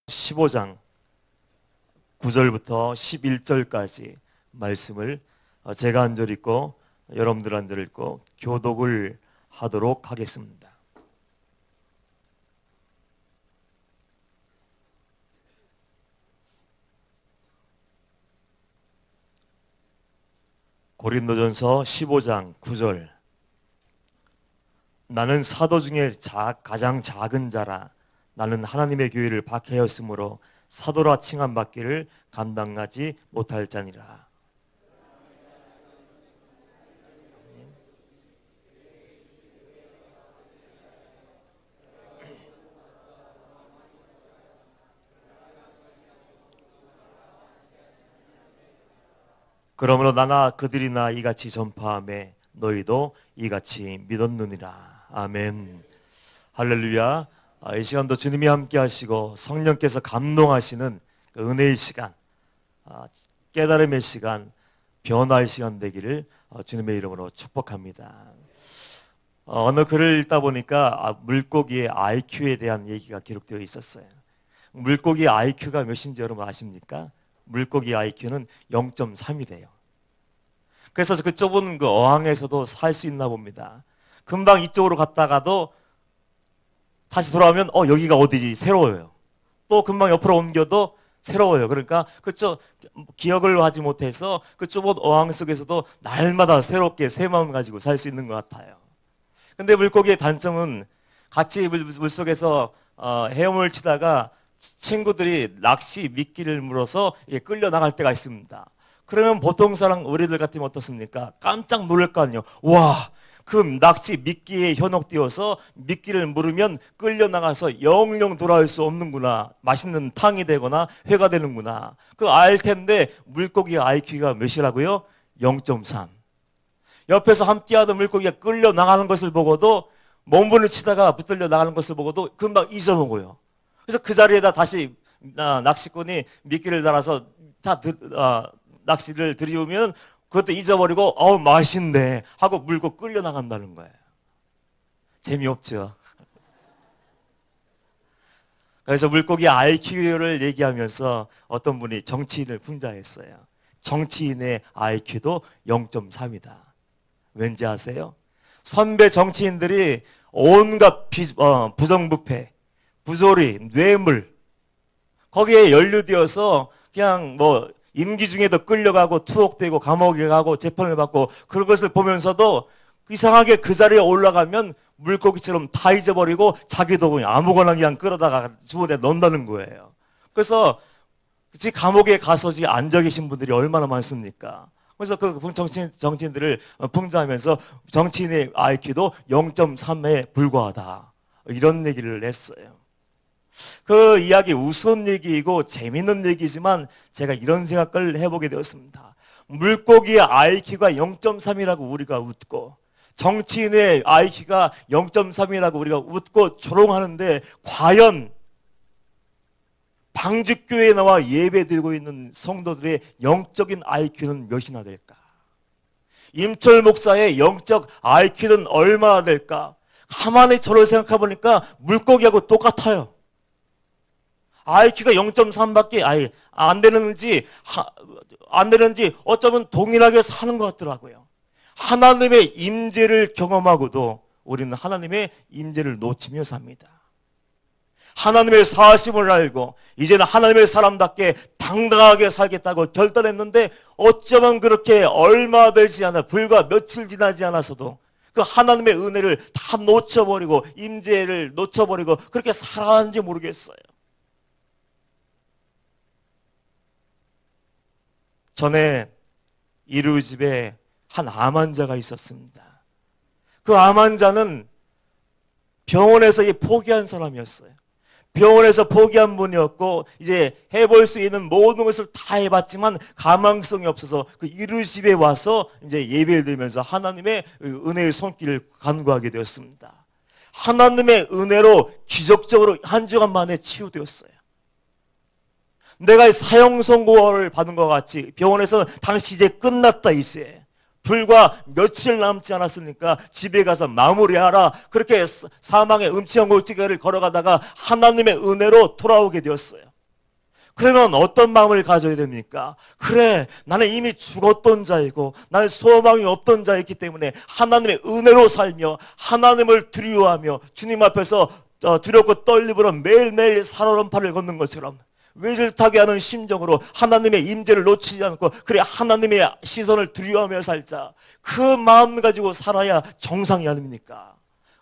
15장 9절부터 11절까지 말씀을 제가 한 절 읽고 여러분들 한 절 읽고 교독을 하도록 하겠습니다. 고린도전서 15장 9절. 나는 사도 중에 가장 작은 자라. 나는 하나님의 교회를 박해하였으므로 사도라 칭함받기를 감당하지 못할 자니라. 그러므로 나나 그들이나 이같이 전파하매 너희도 이같이 믿었느니라. 아멘. 할렐루야. 이 시간도 주님이 함께 하시고 성령께서 감동하시는 그 은혜의 시간, 깨달음의 시간, 변화의 시간 되기를 주님의 이름으로 축복합니다. 어느 글을 읽다 보니까 물고기의 IQ에 대한 얘기가 기록되어 있었어요. 물고기 IQ가 몇인지 여러분 아십니까? 물고기 IQ는 0.3이래요. 그래서 그 좁은 그 어항에서도 살 수 있나 봅니다. 금방 이쪽으로 갔다가도 다시 돌아오면 여기가 어디지 새로워요. 또 금방 옆으로 옮겨도 새로워요. 그러니까 그쪽 기억을 하지 못해서 그 좁은 어항 속에서도 날마다 새롭게 새 마음 가지고 살 수 있는 것 같아요. 근데 물고기의 단점은 같이 물속에서 헤엄을 치다가 친구들이 낚시 미끼를 물어서 끌려 나갈 때가 있습니다. 그러면 보통 사람 우리들 같으면 어떻습니까? 깜짝 놀랄 거 아니에요. 와, 그 낚시 미끼에 현혹되어서 미끼를 물으면 끌려 나가서 영영 돌아올 수 없는구나. 맛있는 탕이 되거나 회가 되는구나. 그 알 텐데 물고기 IQ가 몇이라고요? 0.3. 옆에서 함께하던 물고기가 끌려 나가는 것을 보고도 몸부림을 치다가 붙들려 나가는 것을 보고도 금방 잊어먹어요. 그래서 그 자리에다 다시 낚시꾼이 미끼를 달아서 다 낚시를 들이우면 그것도 잊어버리고 맛있네 하고 물고 끌려 나간다는 거예요. 재미없죠. 그래서 물고기 IQ를 얘기하면서 어떤 분이 정치인을 풍자했어요. 정치인의 IQ도 0.3이다. 왠지 아세요? 선배 정치인들이 온갖 부정부패, 부조리, 뇌물 거기에 연루되어서 그냥 임기 중에도 끌려가고 투옥되고 감옥에 가고 재판을 받고 그런 것을 보면서도 이상하게 그 자리에 올라가면 물고기처럼 다 잊어버리고 자기도 그냥 아무거나 그냥 끌어다가 주머니에 넣는다는 거예요. 그래서 감옥에 가서 앉아 계신 분들이 얼마나 많습니까? 그래서 그 정치인들을 풍자하면서 정치인의 IQ도 0.3에 불과하다. 이런 얘기를 했어요. 그 이야기 우스운 얘기이고 재밌는 얘기지만 제가 이런 생각을 해보게 되었습니다. 물고기의 IQ가 0.3이라고 우리가 웃고 정치인의 IQ가 0.3이라고 우리가 웃고 조롱하는데 과연 방직교회에 나와 예배드리고 있는 성도들의 영적인 IQ는 몇이나 될까? 임철 목사의 영적 IQ는 얼마나 될까? 가만히 저를 생각해 보니까 물고기하고 똑같아요. IQ가 0.3밖에 안 되는지 어쩌면 동일하게 사는 것 같더라고요. 하나님의 임재를 경험하고도 우리는 하나님의 임재를 놓치며 삽니다. 하나님의 사심을 알고 이제는 하나님의 사람답게 당당하게 살겠다고 결단했는데 어쩌면 그렇게 얼마 되지 않아 불과 며칠 지나지 않아서도 그 하나님의 은혜를 다 놓쳐버리고 임재를 놓쳐버리고 그렇게 살아왔는지 모르겠어요. 전에 이루 집에 한 암 환자가 있었습니다. 그 암 환자는 병원에서 포기한 사람이었어요. 병원에서 포기한 분이었고 이제 해볼 수 있는 모든 것을 다 해봤지만 가망성이 없어서 그 이루 집에 와서 이제 예배를 드리면서 하나님의 은혜의 손길을 간구하게 되었습니다. 하나님의 은혜로 기적적으로 한 주간 만에 치유되었어요. 내가 사형 선고를 받은 것 같이 병원에서 당시 이제 끝났다 이제 불과 며칠 남지 않았으니까 집에 가서 마무리하라 그렇게 사망의 음치형 골짜기를 걸어가다가 하나님의 은혜로 돌아오게 되었어요. 그러면 어떤 마음을 가져야 됩니까? 그래, 나는 이미 죽었던 자이고 나는 소망이 없던 자이기 때문에 하나님의 은혜로 살며 하나님을 두려워하며 주님 앞에서 두렵고 떨림으로 매일매일 살얼음판을 걷는 것처럼 외줄타기 하는 심정으로 하나님의 임재를 놓치지 않고, 그래 하나님의 시선을 두려워하며 살자, 그 마음 가지고 살아야 정상이 아닙니까?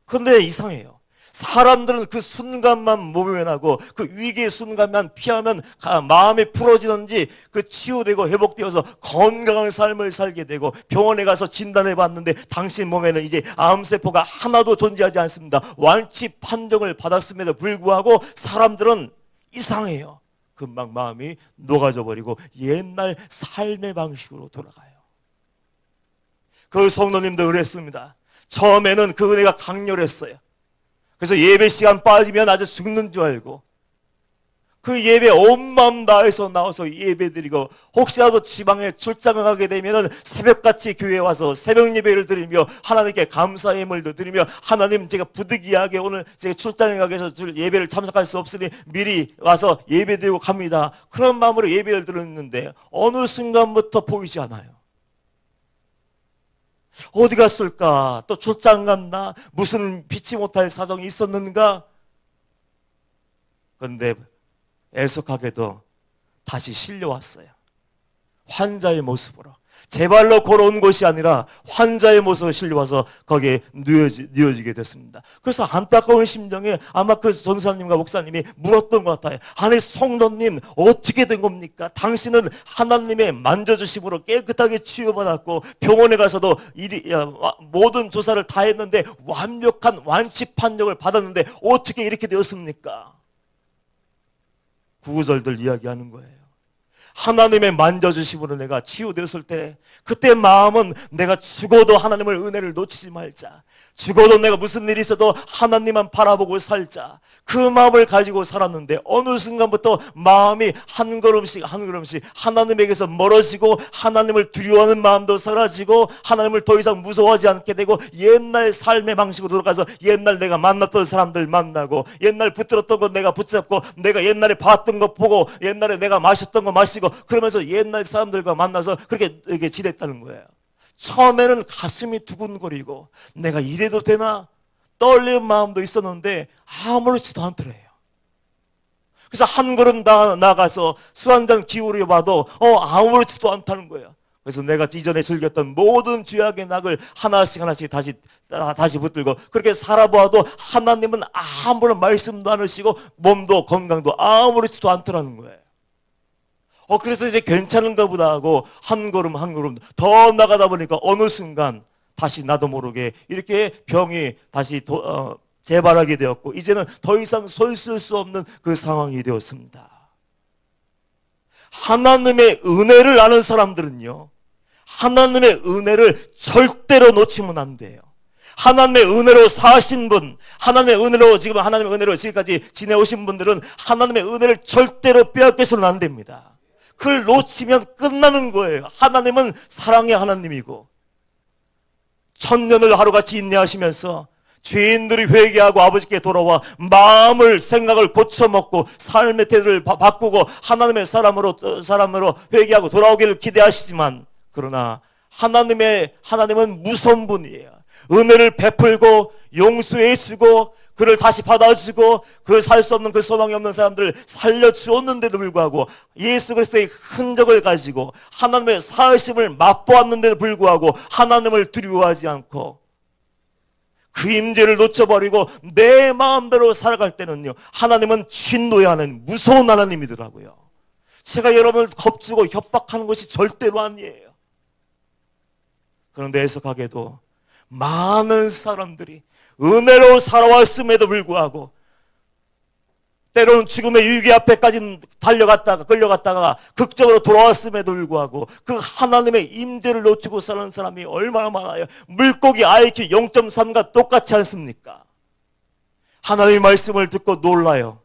그런데 이상해요. 사람들은 그 순간만 모면하고 그 위기의 순간만 피하면 마음이 풀어지는지 그 치유되고 회복되어서 건강한 삶을 살게 되고, 병원에 가서 진단해 봤는데 당신 몸에는 이제 암세포가 하나도 존재하지 않습니다. 완치 판정을 받았음에도 불구하고 사람들은 이상해요. 금방 마음이 녹아져 버리고 옛날 삶의 방식으로 돌아가요. 그 성도님도 그랬습니다. 처음에는 그 은혜가 강렬했어요. 그래서 예배 시간 빠지면 아주 죽는 줄 알고 그 예배 온 마음 다해서 나와서 예배드리고, 혹시라도 지방에 출장을 가게 되면 새벽같이 교회에 와서 새벽 예배를 드리며 하나님께 감사의 예물도 드리며, 하나님 제가 부득이하게 오늘 제가 출장에 가게 해서 예배를 참석할 수 없으니 미리 와서 예배드리고 갑니다. 그런 마음으로 예배를 드렸는데 어느 순간부터 보이지 않아요. 어디 갔을까? 또 출장 갔나? 무슨 피치 못할 사정이 있었는가? 그런데 애석하게도 다시 실려왔어요. 환자의 모습으로. 제 발로 걸어온 것이 아니라 환자의 모습으로 실려와서 거기에 누워지게 됐습니다. 그래서 안타까운 심정에 아마 그 전사님과 목사님이 물었던 것 같아요. 아니 성도님, 어떻게 된 겁니까? 당신은 하나님의 만져주심으로 깨끗하게 치유받았고 병원에 가서도 모든 조사를 다 했는데 완벽한 완치 판정을 받았는데 어떻게 이렇게 되었습니까? 구구절들 이야기하는 거예요. 하나님의 만져주심으로 내가 치유되었을 때, 그때 마음은 내가 죽어도 하나님을 은혜를 놓치지 말자, 죽어도 내가 무슨 일이 있어도 하나님만 바라보고 살자, 그 마음을 가지고 살았는데 어느 순간부터 마음이 한 걸음씩 한 걸음씩 하나님에게서 멀어지고 하나님을 두려워하는 마음도 사라지고 하나님을 더 이상 무서워하지 않게 되고 옛날 삶의 방식으로 돌아가서 옛날 내가 만났던 사람들 만나고, 옛날 붙들었던 것 내가 붙잡고, 내가 옛날에 봤던 것 보고, 옛날에 내가 마셨던 거 마시고, 그러면서 옛날 사람들과 만나서 그렇게 지냈다는 거예요. 처음에는 가슴이 두근거리고 내가 이래도 되나 떨리는 마음도 있었는데 아무렇지도 않더래요. 그래서 한 걸음 나가서 술 한 잔 기울여 봐도 아무렇지도 않다는 거예요. 그래서 내가 이전에 즐겼던 모든 죄악의 낙을 하나씩 다시 붙들고 그렇게 살아보아도 하나님은 아무런 말씀도 안 하시고 몸도 건강도 아무렇지도 않더라는 거예요. 그래서 이제 괜찮은가 보다 하고 한 걸음 한 걸음 더 나가다 보니까 어느 순간 다시 나도 모르게 이렇게 병이 다시 재발하게 되었고, 이제는 더 이상 서 있을 수 없는 그 상황이 되었습니다. 하나님의 은혜를 아는 사람들은요, 하나님의 은혜를 절대로 놓치면 안 돼요. 하나님의 은혜로 사신 분, 하나님의 은혜로 지금까지 지내오신 분들은 하나님의 은혜를 절대로 빼앗겨서는 안 됩니다. 그걸 놓치면 끝나는 거예요. 하나님은 사랑의 하나님이고, 천년을 하루같이 인내하시면서 죄인들이 회개하고 아버지께 돌아와 마음을 생각을 고쳐먹고 삶의 태도를 바꾸고 하나님의 사람으로 회개하고 돌아오기를 기대하시지만, 그러나 하나님은 무서운 분이에요. 은혜를 베풀고 용서해 주고 그를 다시 받아주고 그 살 수 없는 그 소망이 없는 사람들을 살려주었는데도 불구하고, 예수 그리스도의 흔적을 가지고 하나님의 사하심을 맛보았는데도 불구하고 하나님을 두려워하지 않고 그 임재를 놓쳐버리고 내 마음대로 살아갈 때는요, 하나님은 진노의 하나님, 무서운 하나님이더라고요. 제가 여러분을 겁주고 협박하는 것이 절대로 아니에요. 그런데 애석하게도 많은 사람들이 은혜로 살아왔음에도 불구하고 때로는 죽음의 위기 앞에까지 끌려갔다가 극적으로 돌아왔음에도 불구하고 그 하나님의 임재를 놓치고 사는 사람이 얼마나 많아요. 물고기 IQ 0.3과 똑같지 않습니까? 하나님의 말씀을 듣고 놀라요.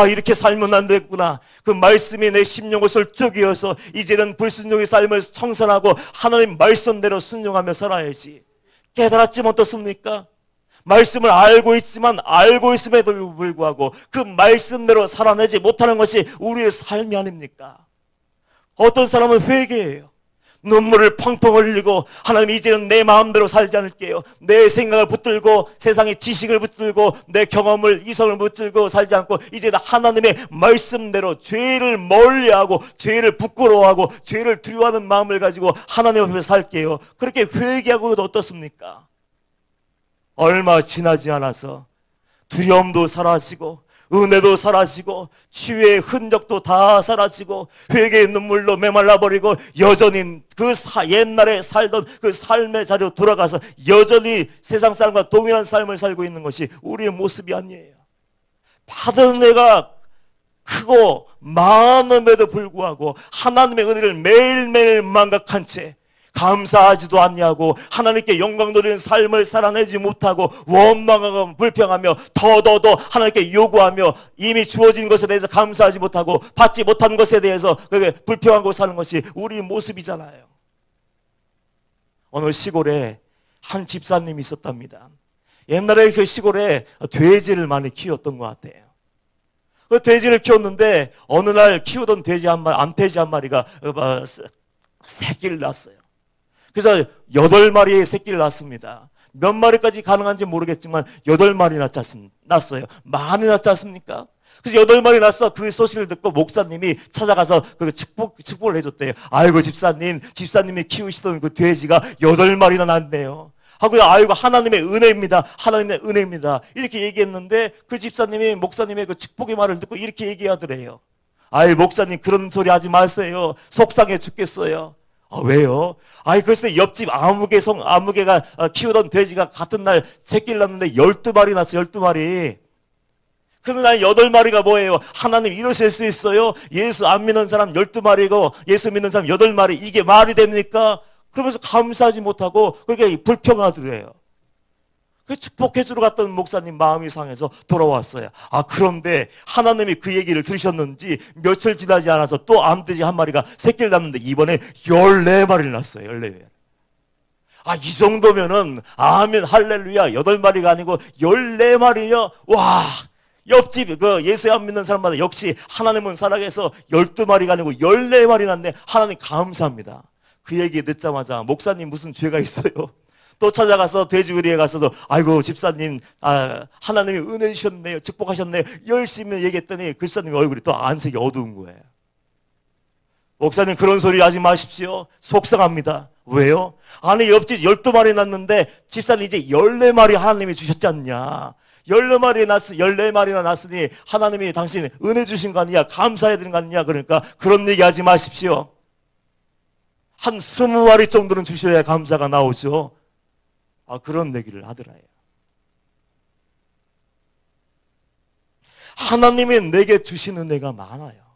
이렇게 살면 안 되겠구나. 그 말씀이 내 심령을 쪼개어서 이제는 불순종의 삶을 청산하고 하나님 말씀대로 순종하며 살아야지. 깨달았지만 어떻습니까? 말씀을 알고 있지만 알고 있음에도 불구하고 그 말씀대로 살아내지 못하는 것이 우리의 삶이 아닙니까? 어떤 사람은 회개해요. 눈물을 펑펑 흘리고 하나님 이제는 내 마음대로 살지 않을게요. 내 생각을 붙들고 세상의 지식을 붙들고 내 경험을 이성을 붙들고 살지 않고 이제는 하나님의 말씀대로 죄를 멀리하고 죄를 부끄러워하고 죄를 두려워하는 마음을 가지고 하나님 앞에 살게요. 그렇게 회개하고 어떻습니까? 얼마 지나지 않아서 두려움도 사라지고 은혜도 사라지고 치유의 흔적도 다 사라지고 회개의 눈물로 메말라버리고 여전히 그 옛날에 살던 그 삶의 자리로 돌아가서 여전히 세상 사람과 동일한 삶을 살고 있는 것이 우리의 모습이 아니에요. 받은 은혜가 크고 많음에도 불구하고 하나님의 은혜를 매일매일 망각한 채 감사하지도 않냐고 하나님께 영광 돌리는 삶을 살아내지 못하고 원망하고 불평하며 더더더 하나님께 요구하며 이미 주어진 것에 대해서 감사하지 못하고 받지 못한 것에 대해서 불평하고 사는 것이 우리 모습이잖아요. 어느 시골에 한 집사님이 있었답니다. 옛날에 그 시골에 돼지를 많이 키웠던 것 같아요. 그 돼지를 키웠는데 어느 날 키우던 암돼지 한 마리가 새끼를 낳았어요. 그래서 8마리의 새끼를 낳습니다. 몇 마리까지 가능한지 모르겠지만 8마리 낳았어요. 많이 낳지 않습니까? 그래서 8마리 낳았어. 그 소식을 듣고 목사님이 찾아가서 그 축복을 해줬대요. 아이고 집사님이 키우시던 그 돼지가 8마리나 낳았네요. 하고 아이고 하나님의 은혜입니다. 하나님의 은혜입니다. 이렇게 얘기했는데 그 집사님이 목사님의 그 축복의 말을 듣고 이렇게 얘기하더래요. 아이 목사님 그런 소리 하지 마세요. 속상해 죽겠어요. 왜요? 글쎄 옆집 아무개가 키우던 돼지가 같은 날 새끼를 낳았는데 12마리 낳았어요. 12마리. 그런데 난 8마리가 뭐예요? 하나님 이러실 수 있어요? 예수 안 믿는 사람 12마리고 예수 믿는 사람 8마리 이게 말이 됩니까? 그러면서 감사하지 못하고 그렇게 불평하더래요. 그 축복해주러 갔던 목사님 마음이 상해서 돌아왔어요. 그런데 하나님이 그 얘기를 들으셨는지 며칠 지나지 않아서 또 암돼지 한 마리가 새끼를 낳는데 이번에 14마리를 낳았어요. 14마리. 이 정도면은 아멘 할렐루야 8마리가 아니고 14마리요. 와 옆집 그 예수 안 믿는 사람마다 역시 하나님은 살아계서 12마리가 아니고 14마리 낳네. 하나님 감사합니다. 그 얘기 듣자마자 목사님 무슨 죄가 있어요? 또 찾아가서 돼지우리에 가서도 아이고 집사님 하나님이 은혜 주셨네요. 축복하셨네요. 열심히 얘기했더니 그 집사님 얼굴이 또 안색이 어두운 거예요. 목사님 그런 소리 하지 마십시오. 속상합니다. 왜요? 아니 옆집 12마리 낳았는데 집사님 이제 14마리 하나님이 주셨지 않냐. 14마리나 낳았으니 하나님이 당신 은혜 주신 거 아니냐. 감사해야 되는 거 아니냐. 그러니까 그런 얘기 하지 마십시오. 한 20마리 정도는 주셔야 감사가 나오죠. 그런 얘기를 하더라요. 하나님이 내게 주신 은혜가 많아요.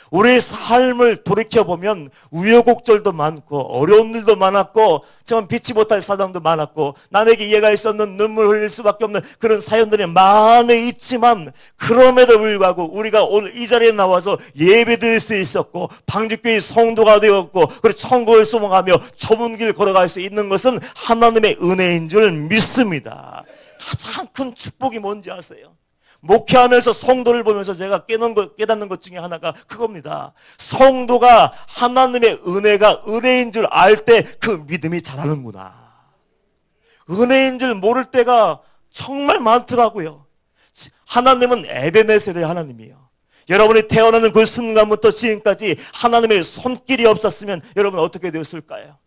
우리의 삶을 돌이켜보면 우여곡절도 많고 어려운 일도 많았고 참 빛이 못할 사정도 많았고 남에게 이해가 있었는 눈물 흘릴 수밖에 없는 그런 사연들이 많이 있지만 그럼에도 불구하고 우리가 오늘 이 자리에 나와서 예배드릴 수 있었고 방직교회 성도가 되었고 그리고 천국을 소망하며 좁은 길 걸어갈 수 있는 것은 하나님의 은혜인 줄 믿습니다. 가장 큰 축복이 뭔지 아세요? 목회하면서 성도를 보면서 제가 깨닫는 것 중에 하나가 그겁니다. 성도가 하나님의 은혜가 은혜인 줄 알 때 그 믿음이 자라는구나. 은혜인 줄 모를 때가 정말 많더라고요. 하나님은 에베네셀의 하나님이에요. 여러분이 태어나는 그 순간부터 지금까지 하나님의 손길이 없었으면 여러분 어떻게 되었을까요?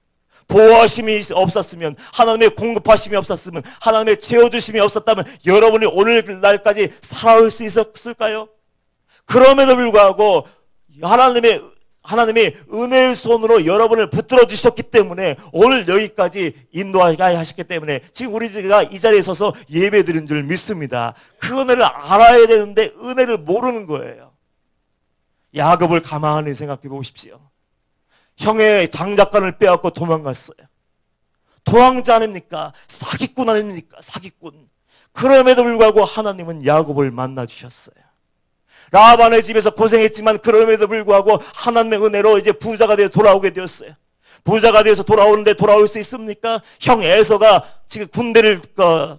보호하심이 없었으면 하나님의 공급하심이 없었으면 하나님의 채워주심이 없었다면 여러분이 오늘날까지 살아올 수 있었을까요? 그럼에도 불구하고 하나님이 은혜의 손으로 여러분을 붙들어 주셨기 때문에 오늘 여기까지 인도하게 하셨기 때문에 지금 우리가 이 자리에 서서 예배 드린 줄 믿습니다. 그 은혜를 알아야 되는데 은혜를 모르는 거예요. 야곱을 가만히 생각해 보십시오. 형의 장작관을 빼앗고 도망갔어요. 도망자 아닙니까? 사기꾼 아닙니까? 사기꾼. 그럼에도 불구하고 하나님은 야곱을 만나주셨어요. 라반의 집에서 고생했지만 그럼에도 불구하고 하나님의 은혜로 이제 부자가 되어 돌아오게 되었어요. 부자가 되어서 돌아오는데 돌아올 수 있습니까? 형 에서가 지금 군대를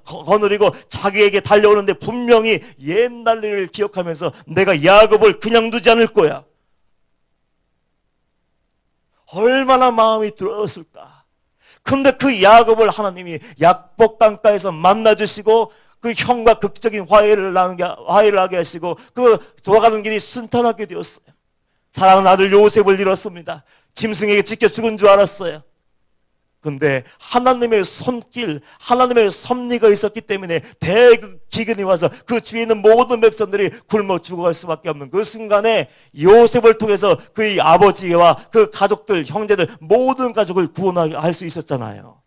거느리고 자기에게 달려오는데 분명히 옛날 일을 기억하면서 내가 야곱을 그냥 두지 않을 거야. 얼마나 마음이 들었을까. 근데 그 야곱을 하나님이 약복강가에서 만나주시고 그 형과 극적인 화해를 하게 하시고 그 돌아가는 길이 순탄하게 되었어요. 사랑하는 아들 요셉을 잃었습니다. 짐승에게 찢겨 죽은 줄 알았어요. 근데 하나님의 손길, 하나님의 섭리가 있었기 때문에 대기근이 와서 그 주위에 있는 모든 백성들이 굶어 죽어갈 수밖에 없는 그 순간에 요셉을 통해서 그의 아버지와 그 가족들, 형제들 모든 가족을 구원할 수 있었잖아요.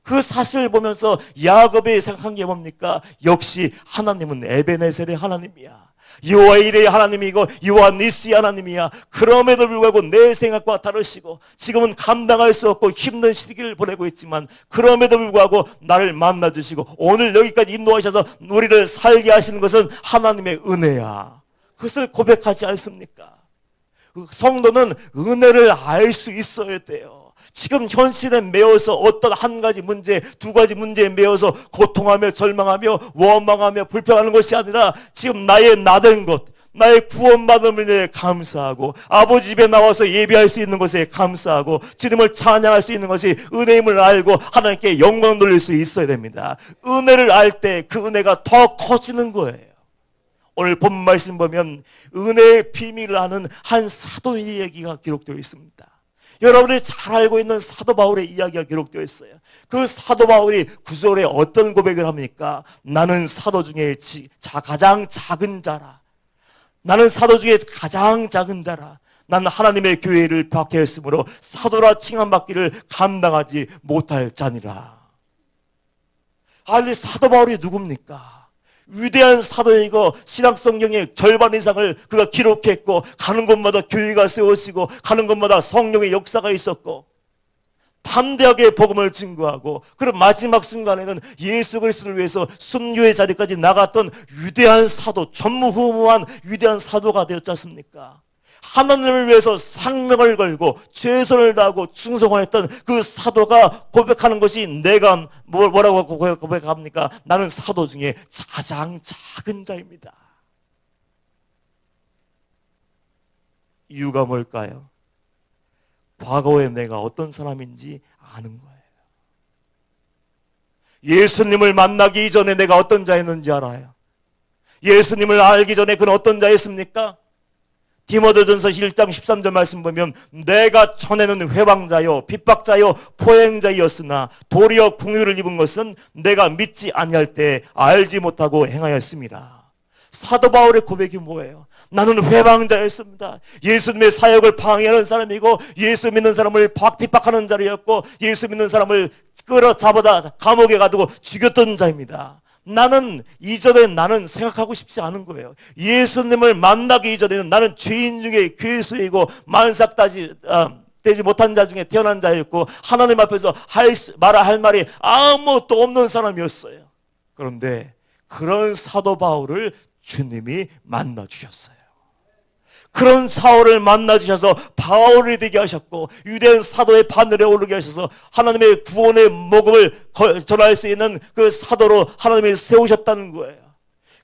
그 사실을 보면서 야곱이 생각한 게 뭡니까? 역시 하나님은 에베네셀의 하나님이야. 여호와 이레의 하나님이고 여호와 니스의 하나님이야. 그럼에도 불구하고 내 생각과 다르시고 지금은 감당할 수 없고 힘든 시기를 보내고 있지만 그럼에도 불구하고 나를 만나주시고 오늘 여기까지 인도하셔서 우리를 살게 하시는 것은 하나님의 은혜야. 그것을 고백하지 않습니까? 성도는 은혜를 알 수 있어야 돼요. 지금 현실에 매여서 어떤 한 가지 문제, 두 가지 문제에 매여서 고통하며 절망하며 원망하며 불평하는 것이 아니라 지금 나의 나된 것, 나의 구원받음을 위해 감사하고 아버지 집에 나와서 예배할 수 있는 것에 감사하고 주님을 찬양할 수 있는 것이 은혜임을 알고 하나님께 영광 돌릴 수 있어야 됩니다. 은혜를 알 때 그 은혜가 더 커지는 거예요. 오늘 본 말씀 보면 은혜의 비밀을 아는 한 사도의 얘기가 기록되어 있습니다. 여러분이 잘 알고 있는 사도 바울의 이야기가 기록되어 있어요. 그 사도 바울이 9절에 어떤 고백을 합니까? 나는 사도 중에 가장 작은 자라. 나는 사도 중에 가장 작은 자라. 나는 하나님의 교회를 박해했으므로 사도라 칭함받기를 감당하지 못할 자니라. 아니 사도 바울이 누굽니까? 위대한 사도이고 신약성경의 절반 이상을 그가 기록했고 가는 곳마다 교회가 세워지고 가는 곳마다 성령의 역사가 있었고 담대하게 복음을 증거하고 그런 마지막 순간에는 예수 그리스도를 위해서 순교의 자리까지 나갔던 위대한 사도, 전무후무한 위대한 사도가 되었지 않습니까? 하나님을 위해서 생명을 걸고 최선을 다하고 충성했던 그 사도가 고백하는 것이 내가 뭐라고 고백합니까? 나는 사도 중에 가장 작은 자입니다. 이유가 뭘까요? 과거에 내가 어떤 사람인지 아는 거예요. 예수님을 만나기 이전에 내가 어떤 자였는지 알아요. 예수님을 알기 전에 그는 어떤 자였습니까? 디모데전서 1장 13절 말씀 보면 내가 전에는 회방자요 핍박자요 포행자였으나 도리어 궁유를 입은 것은 내가 믿지 아니할 때 알지 못하고 행하였습니다. 사도 바울의 고백이 뭐예요? 나는 회방자였습니다. 예수님의 사역을 방해하는 사람이고 예수 믿는 사람을 핍박하는 자리였고 예수 믿는 사람을 끌어잡아다 감옥에 가두고 죽였던 자입니다. 나는 이전에 나는 생각하고 싶지 않은 거예요. 예수님을 만나기 이전에는 나는 죄인 중에 괴수이고 만삭되지 못한 자 중에 태어난 자였고 하나님 앞에서 말아야 할 말이 아무것도 없는 사람이었어요. 그런데 그런 사도 바울을 주님이 만나주셨어요. 그런 사울을 만나주셔서 바울이 되게 하셨고 위대한 사도의 바늘에 오르게 하셔서 하나님의 구원의 복음을 전할 수 있는 그 사도로 하나님이 세우셨다는 거예요.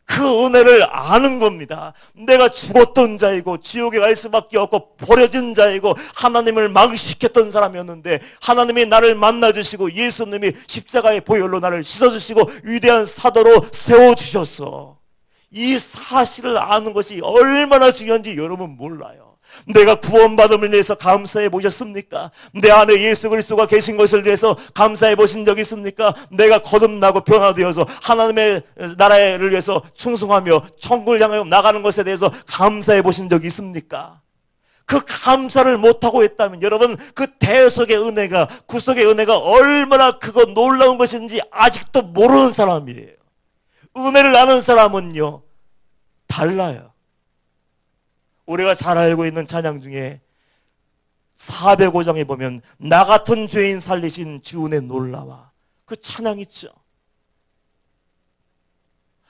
그 은혜를 아는 겁니다. 내가 죽었던 자이고 지옥에 갈 수밖에 없고 버려진 자이고 하나님을 망시켰던 사람이었는데 하나님이 나를 만나주시고 예수님이 십자가의 보혈로 나를 씻어주시고 위대한 사도로 세워주셨어. 이 사실을 아는 것이 얼마나 중요한지 여러분 몰라요. 내가 구원받음을 위해서 감사해 보셨습니까? 내 안에 예수 그리스도가 계신 것을 위해서 감사해 보신 적 있습니까? 내가 거듭나고 변화되어서 하나님의 나라를 위해서 충성하며 천국을 향하여 나가는 것에 대해서 감사해 보신 적 있습니까? 그 감사를 못하고 있다면 여러분 그 대속의 은혜가 구속의 은혜가 얼마나 크고 놀라운 것인지 아직도 모르는 사람이에요. 은혜를 아는 사람은요 달라요. 우리가 잘 알고 있는 찬양 중에 405장에 보면 나 같은 죄인 살리신 주 은혜 놀라와 그 찬양 있죠.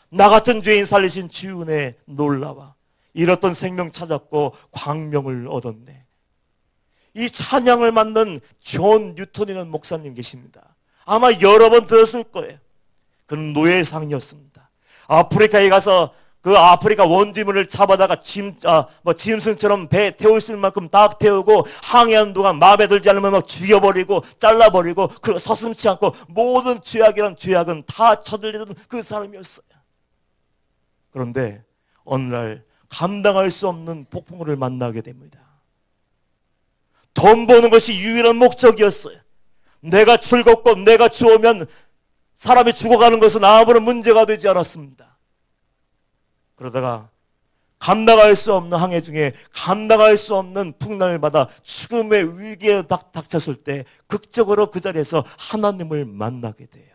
나 같은 죄인 살리신 주 은혜 놀라와 잃었던 생명 찾았고 광명을 얻었네. 이 찬양을 만든 존 뉴턴이라는 목사님 계십니다. 아마 여러 번 들었을 거예요. 그는 노예상이었습니다. 아프리카에 가서 그 아프리카 원주민을 잡아다가 짐승처럼 배 태울 수 있는 만큼 다 태우고 항해하는 동안 마음에 들지 않으면 막 죽여버리고 잘라버리고 그 서슴지 않고 모든 죄악이란 죄악은 다 쳐들리던 그 사람이었어요. 그런데 어느 날 감당할 수 없는 폭풍우를 만나게 됩니다. 돈 버는 것이 유일한 목적이었어요. 내가 즐겁고 내가 좋으면 사람이 죽어가는 것은 아무런 문제가 되지 않았습니다. 그러다가 감당할 수 없는 항해 중에 감당할 수 없는 풍랑을 받아 죽음의 위기에 닥쳤을 때 극적으로 그 자리에서 하나님을 만나게 돼요.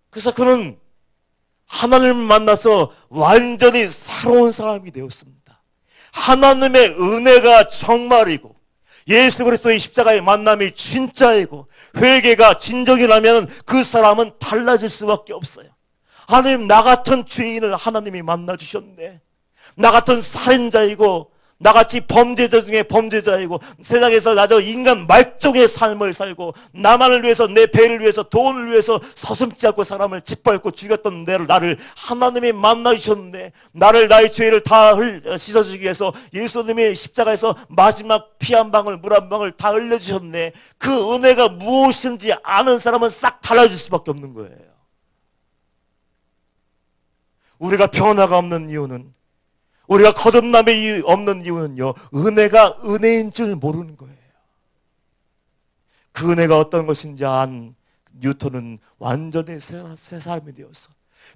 그래서 그는 하나님을 만나서 완전히 새로운 사람이 되었습니다. 하나님의 은혜가 정말이고 예수 그리스도의 십자가의 만남이 진짜이고 회개가 진정이라면 그 사람은 달라질 수밖에 없어요. 하나님, 나 같은 죄인을 하나님이 만나주셨네. 나 같은 살인자이고 나같이 범죄자 중에 범죄자이고 세상에서 나저 인간 말종의 삶을 살고 나만을 위해서 내 배를 위해서 돈을 위해서 서슴지 않고 사람을 짓밟고 죽였던 나를 하나님이 만나주셨네. 나를 나의 죄를 다 씻어주기 위해서 예수님이 십자가에서 마지막 피 한 방울 물 한 방울 다 흘려주셨네. 그 은혜가 무엇인지 아는 사람은 싹 달라질 수밖에 없는 거예요. 우리가 변화가 없는 이유는, 우리가 거듭남이 없는 이유는요, 은혜가 은혜인 줄 모르는 거예요. 그 은혜가 어떤 것인지 안 뉴턴은 완전히 새 사람이 되어서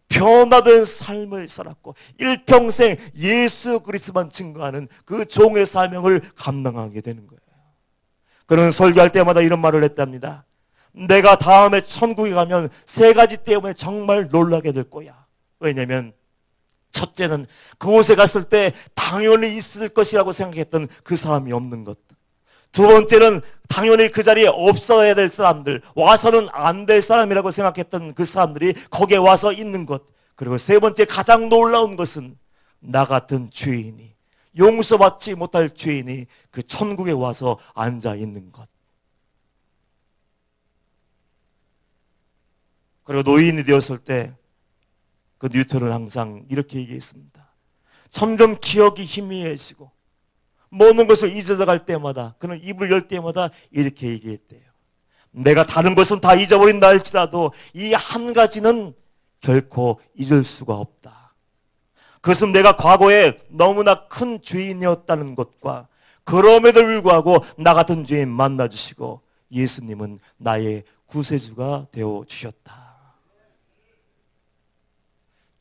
변화된 삶을 살았고 일평생 예수 그리스도만 증거하는 그 종의 사명을 감당하게 되는 거예요. 그는 설교할 때마다 이런 말을 했답니다. 내가 다음에 천국에 가면 세 가지 때문에 정말 놀라게 될 거야. 왜냐면 첫째는 그곳에 갔을 때 당연히 있을 것이라고 생각했던 그 사람이 없는 것. 두 번째는 당연히 그 자리에 없어야 될 사람들, 와서는 안 될 사람이라고 생각했던 그 사람들이 거기에 와서 있는 것. 그리고 세 번째 가장 놀라운 것은 나 같은 죄인이, 용서받지 못할 죄인이 그 천국에 와서 앉아 있는 것. 그리고 노인이 되었을 때 그 뉴턴은 항상 이렇게 얘기했습니다. 점점 기억이 희미해지고 모든 것을 잊어갈 때마다, 그는 입을 열 때마다 이렇게 얘기했대요. 내가 다른 것은 다 잊어버린다 할지라도 이 한 가지는 결코 잊을 수가 없다. 그것은 내가 과거에 너무나 큰 죄인이었다는 것과 그럼에도 불구하고 나 같은 죄인 만나주시고 예수님은 나의 구세주가 되어주셨다.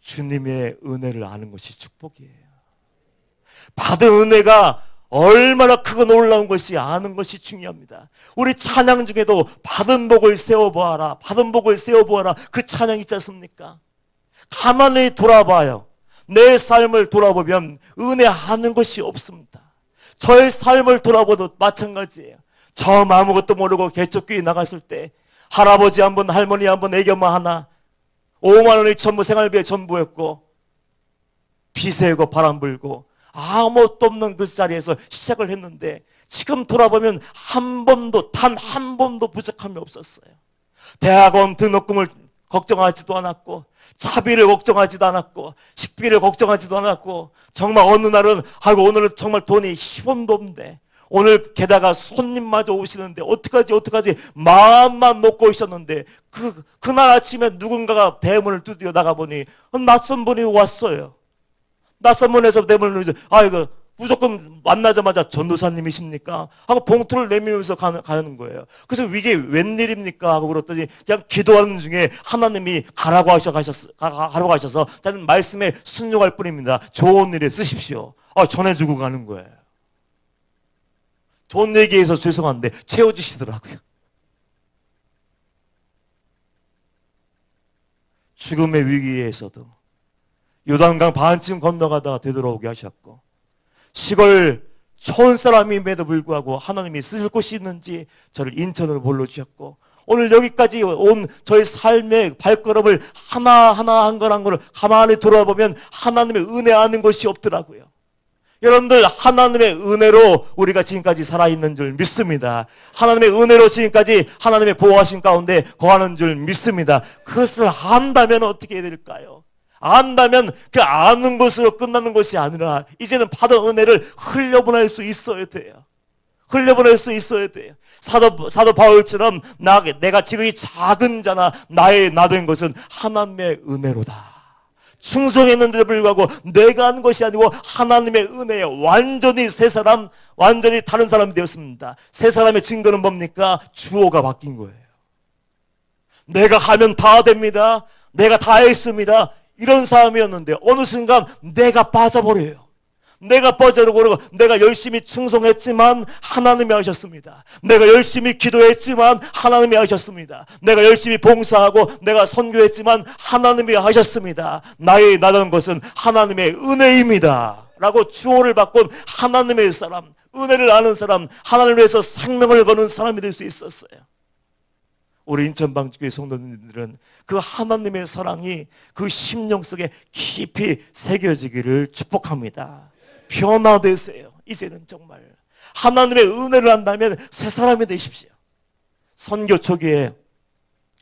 주님의 은혜를 아는 것이 축복이에요. 받은 은혜가 얼마나 크고 놀라운 것이 아는 것이 중요합니다. 우리 찬양 중에도 받은 복을 세워보아라, 받은 복을 세워보아라, 그 찬양 있지 않습니까? 가만히 돌아봐요. 내 삶을 돌아보면 은혜하는 것이 없습니다. 저의 삶을 돌아봐도 마찬가지예요. 처음 아무것도 모르고 개척교회 나갔을 때 할아버지 한 분, 할머니 한 분, 애견마 하나, 5만 원이 전부 생활비에 전부였고 비 새고 바람 불고 아무것도 없는 그 자리에서 시작을 했는데 지금 돌아보면 단 한 번도 부족함이 없었어요. 대학원 등록금을 걱정하지도 않았고 차비를 걱정하지도 않았고 식비를 걱정하지도 않았고 정말 어느 날은 오늘은 정말 돈이 10원도 없는데 오늘 게다가 손님마저 오시는데 어떡하지 마음만 먹고 있었는데 그날 아침에 누군가가 대문을 두드려 나가보니 낯선 분이 왔어요. 낯선 분에서 대문을 이거 무조건 만나자마자 전도사님이십니까? 하고 봉투를 내밀면서 가는 거예요. 그래서 이게 웬일입니까? 하고 그랬더니 그냥 기도하는 중에 하나님이 가라고 하셔서 저는 말씀에 순종할 뿐입니다. 좋은 일에 쓰십시오. 전해주고 가는 거예요. 돈 얘기해서 죄송한데 채워주시더라고요. 죽음의 위기에서도 요단강 반쯤 건너가다가 되돌아오게 하셨고 시골 촌 사람임에도 불구하고 하나님이 쓰실 곳이 있는지 저를 인천으로 불러주셨고 오늘 여기까지 온 저희 삶의 발걸음을 하나하나 한 걸 한 거를 가만히 돌아보면 하나님의 은혜 아는 것이 없더라고요. 여러분들, 하나님의 은혜로 우리가 지금까지 살아있는 줄 믿습니다. 하나님의 은혜로 지금까지 하나님의 보호하신 가운데 거하는 줄 믿습니다. 그것을 안다면 어떻게 해야 될까요? 안다면 그 아는 것으로 끝나는 것이 아니라 이제는 받은 은혜를 흘려보낼 수 있어야 돼요. 흘려보낼 수 있어야 돼요. 사도 바울처럼 내가 지극히 작은 자나 나의 나된 것은 하나님의 은혜로다. 충성했는데도 불구하고 내가 한 것이 아니고 하나님의 은혜에 완전히 새 사람, 완전히 다른 사람이 되었습니다. 새 사람의 증거는 뭡니까? 주어가 바뀐 거예요. 내가 하면 다 됩니다. 내가 다 했습니다. 이런 사람이었는데 어느 순간 내가 빠져버려요. 내가 빠져버리고 내가 열심히 충성했지만 하나님이 하셨습니다. 내가 열심히 기도했지만 하나님이 하셨습니다. 내가 열심히 봉사하고 내가 선교했지만 하나님이 하셨습니다. 나의 나다는 것은 하나님의 은혜입니다 라고 주어를 바꾼 하나님의 사람, 은혜를 아는 사람, 하나님을 위해서 생명을 거는 사람이 될 수 있었어요. 우리 인천방주교회 성도님들은 그 하나님의 사랑이 그 심령 속에 깊이 새겨지기를 축복합니다. 변화되세요. 이제는 정말 하나님의 은혜를 한다면 새 사람이 되십시오. 선교 초기에,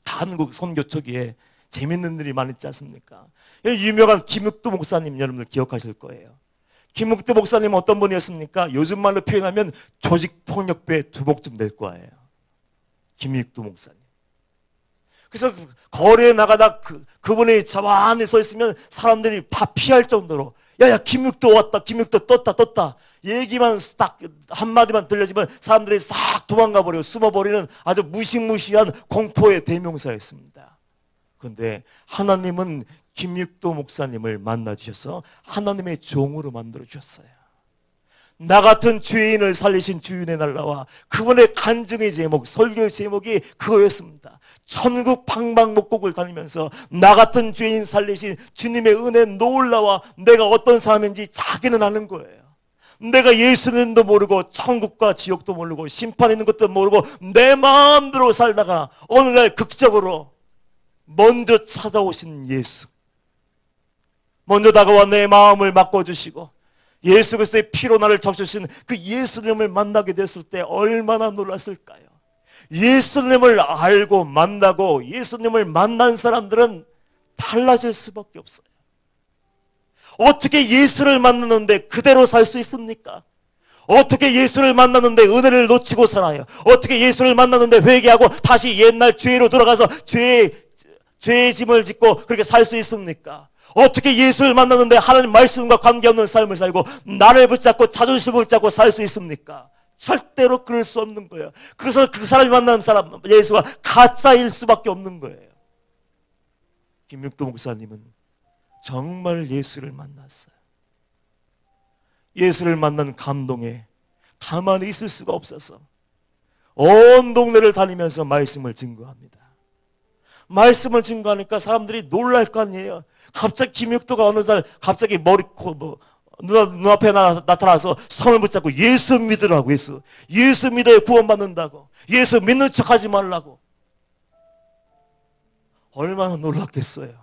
한국 선교 초기에 재밌는 일이 많이 있지 않습니까? 유명한 김육도 목사님 여러분들 기억하실 거예요. 김육도 목사님 어떤 분이었습니까? 요즘 말로 표현하면 조직폭력배 두목쯤 될 거예요. 김육도 목사님. 그래서 거리에 나가다 그분이 자만히 서 있으면 사람들이 다 피할 정도로 야야 김육도 왔다, 김육도 떴다 얘기만 딱 한마디만 들려지면 사람들이 싹 도망가 버리고 숨어버리는 아주 무시무시한 공포의 대명사였습니다. 그런데 하나님은 김육도 목사님을 만나주셔서 하나님의 종으로 만들어주셨어요. 나 같은 죄인을 살리신 주인의 날라와 그분의 간증의 제목, 설교의 제목이 그거였습니다. 천국 방방목곡을 다니면서 나 같은 죄인 살리신 주님의 은혜 놀라와 내가 어떤 사람인지 자기는 아는 거예요. 내가 예수님도 모르고 천국과 지옥도 모르고 심판 있는 것도 모르고 내 마음대로 살다가 어느 날 극적으로 먼저 찾아오신 예수, 먼저 다가와 내 마음을 바꿔주시고 예수 그리스도의 피로 나를 적셔주신 그 예수님을 만나게 됐을 때 얼마나 놀랐을까요? 예수님을 알고 만나고 예수님을 만난 사람들은 달라질 수밖에 없어요. 어떻게 예수를 만났는데 그대로 살 수 있습니까? 어떻게 예수를 만났는데 은혜를 놓치고 살아요? 어떻게 예수를 만났는데 회개하고 다시 옛날 죄로 돌아가서 죄의 짐을 짓고 그렇게 살 수 있습니까? 어떻게 예수를 만났는데 하나님 말씀과 관계없는 삶을 살고 나를 붙잡고 자존심을 붙잡고 살 수 있습니까? 절대로 그럴 수 없는 거예요. 그래서 그 사람이 만난 사람 예수가 가짜일 수밖에 없는 거예요. 김육도 목사님은 정말 예수를 만났어요. 예수를 만난 감동에 가만히 있을 수가 없어서 온 동네를 다니면서 말씀을 증거합니다. 말씀을 증거하니까 사람들이 놀랄 거 아니에요. 갑자기 김육도가 어느 날 갑자기 눈앞에 나타나서 손을 붙잡고 예수 믿으라고. 예수 믿어야 구원받는다고. 예수 믿는 척하지 말라고. 얼마나 놀랐겠어요.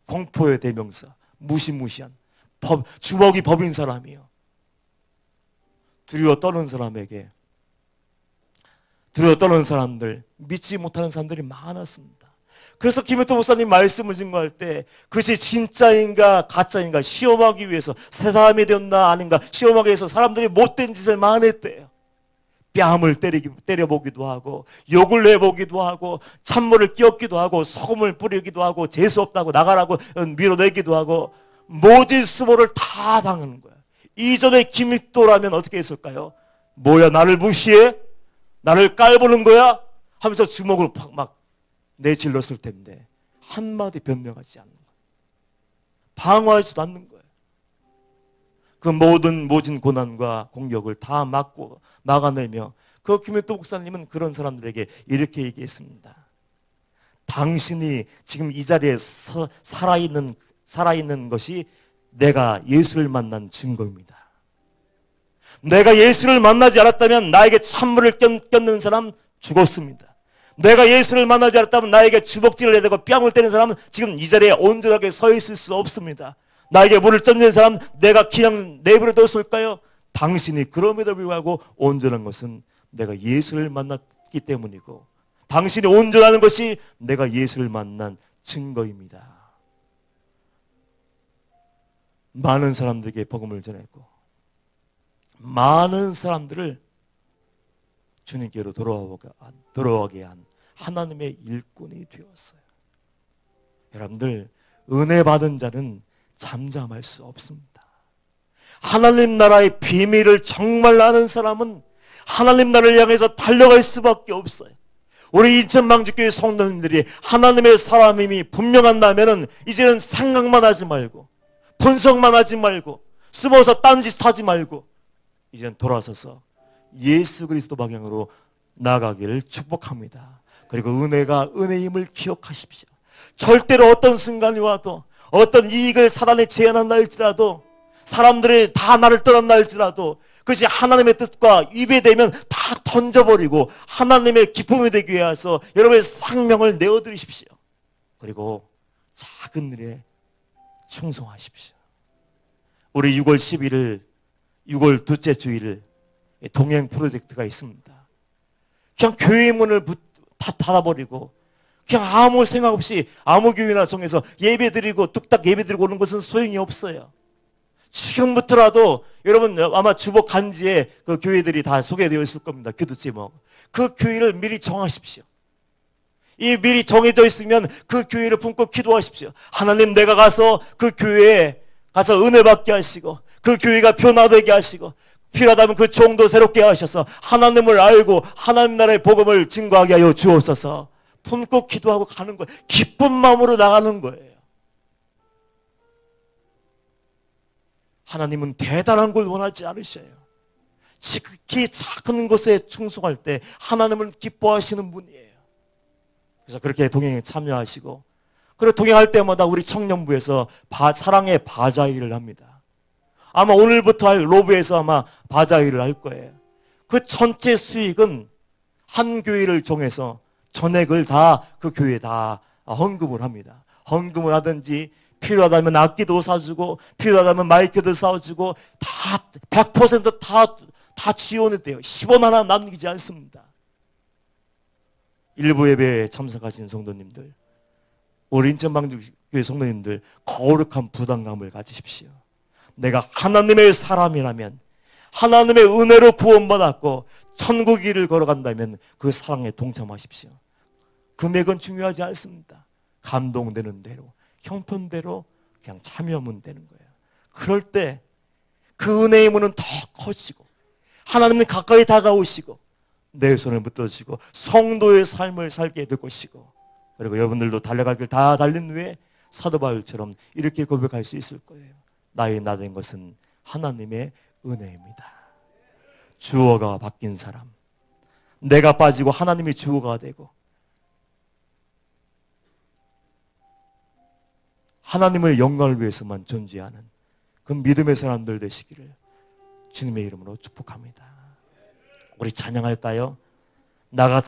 공포의 대명사, 무시무시한 주먹이 법인 사람이요. 두려워 떠는 사람에게, 두려워 떠는 사람들, 믿지 못하는 사람들이 많았습니다. 그래서 김육도 목사님 말씀을 증거할 때 그것이 진짜인가 가짜인가 시험하기 위해서 새 사람이 되었나 아닌가 시험하기 위해서 사람들이 못된 짓을 많이 했대요. 뺨을 때려보기도 하고 욕을 내보기도 하고 찬물을 끼얹기도 하고 소금을 뿌리기도 하고 재수없다고 나가라고 밀어내기도 하고 모진 수모를 다 당하는 거야. 이전에 김육도라면 어떻게 했을까요? 뭐야 나를 무시해? 나를 깔보는 거야? 하면서 주먹으로 막 내질렀을 텐데 한마디 변명하지 않는 거예요. 방어하지도 않는 거예요. 그 모진 고난과 공격을 다 막아내며 그 김육도 목사님은 그런 사람들에게 이렇게 얘기했습니다. 당신이 지금 이 자리에 살아있는 것이 내가 예수를 만난 증거입니다. 내가 예수를 만나지 않았다면 나에게 찬물을 꼈는 사람 죽었습니다. 내가 예수를 만나지 않았다면 나에게 주먹질을 해야 되고 뺨을 때리는 사람은 지금 이 자리에 온전하게 서 있을 수 없습니다. 나에게 물을 던지는 사람 내가 그냥 내버려 뒀을까요? 당신이 그럼에도 불구하고 온전한 것은 내가 예수를 만났기 때문이고 당신이 온전하는 것이 내가 예수를 만난 증거입니다. 많은 사람들에게 복음을 전했고 많은 사람들을 주님께로 돌아오게 한 하나님의 일꾼이 되었어요. 여러분들, 은혜 받은 자는 잠잠할 수 없습니다. 하나님 나라의 비밀을 정말 아는 사람은 하나님 나라를 향해서 달려갈 수밖에 없어요. 우리 인천방주교회 성도님들이 하나님의 사람임이 분명한다면 이제는 생각만 하지 말고 분석만 하지 말고 숨어서 딴짓 하지 말고 이제는 돌아서서 예수 그리스도 방향으로 나가기를 축복합니다. 그리고 은혜가 은혜임을 기억하십시오. 절대로 어떤 순간이 와도 어떤 이익을 사단이 제안한다 할지라도 사람들이 다 나를 떠난다 할지라도 그것이 하나님의 뜻과 위배되면 다 던져버리고 하나님의 기쁨이 되기 위해서 여러분의 생명을 내어드리십시오. 그리고 작은 일에 충성하십시오. 우리 6월 11일 6월 둘째 주일 동행 프로젝트가 있습니다. 그냥 교회 문을 다 닫아버리고 그냥 아무 생각 없이 아무 교회나 정해서 예배드리고 뚝딱 예배드리고 오는 것은 소용이 없어요. 지금부터라도 여러분 아마 주복 간지에 그 교회들이 다 소개되어 있을 겁니다. 기도 제목. 그 교회를 미리 정하십시오. 이 미리 정해져 있으면 그 교회를 품고 기도하십시오. 하나님, 내가 가서 그 교회에 가서 은혜 받게 하시고 그 교회가 변화되게 하시고 필요하다면 그 종도 새롭게 하셔서 하나님을 알고 하나님 나라의 복음을 증거하게 하여 주옵소서. 품고 기도하고 가는 거예요. 기쁜 마음으로 나가는 거예요. 하나님은 대단한 걸 원하지 않으셔요. 지극히 작은 것에 충성할 때 하나님은 기뻐하시는 분이에요. 그래서 그렇게 동행에 참여하시고 그리고 동행할 때마다 우리 청년부에서 사랑의 바자회를 합니다. 아마 오늘부터 할 로브에서 아마 바자회를 할 거예요. 그 전체 수익은 한 교회를 정해서 전액을 다 그 교회에 다 헌금을 합니다. 헌금을 하든지 필요하다면 악기도 사주고 필요하다면 마이크도 사주고 다 100% 다 지원이 돼요. 10원 하나 남기지 않습니다. 일부 예배에 참석하신 성도님들, 우리 인천방주교회 성도님들 거룩한 부담감을 가지십시오. 내가 하나님의 사람이라면 하나님의 은혜로 구원받았고 천국 길을 걸어간다면 그 사랑에 동참하십시오. 금액은 중요하지 않습니다. 감동되는 대로 형편대로 그냥 참여하면 되는 거예요. 그럴 때 그 은혜의 문은 더 커지고 하나님은 가까이 다가오시고 내 손을 붙들어주시고 성도의 삶을 살게 될 것이고 그리고 여러분들도 달려갈 길 다 달린 후에 사도 바울처럼 이렇게 고백할 수 있을 거예요. 나의 나 된 것은 하나님의 은혜입니다. 주어가 바뀐 사람, 내가 빠지고 하나님이 주어가 되고 하나님의 영광을 위해서만 존재하는 그 믿음의 사람들 되시기를 주님의 이름으로 축복합니다. 우리 찬양할까요? 나 같은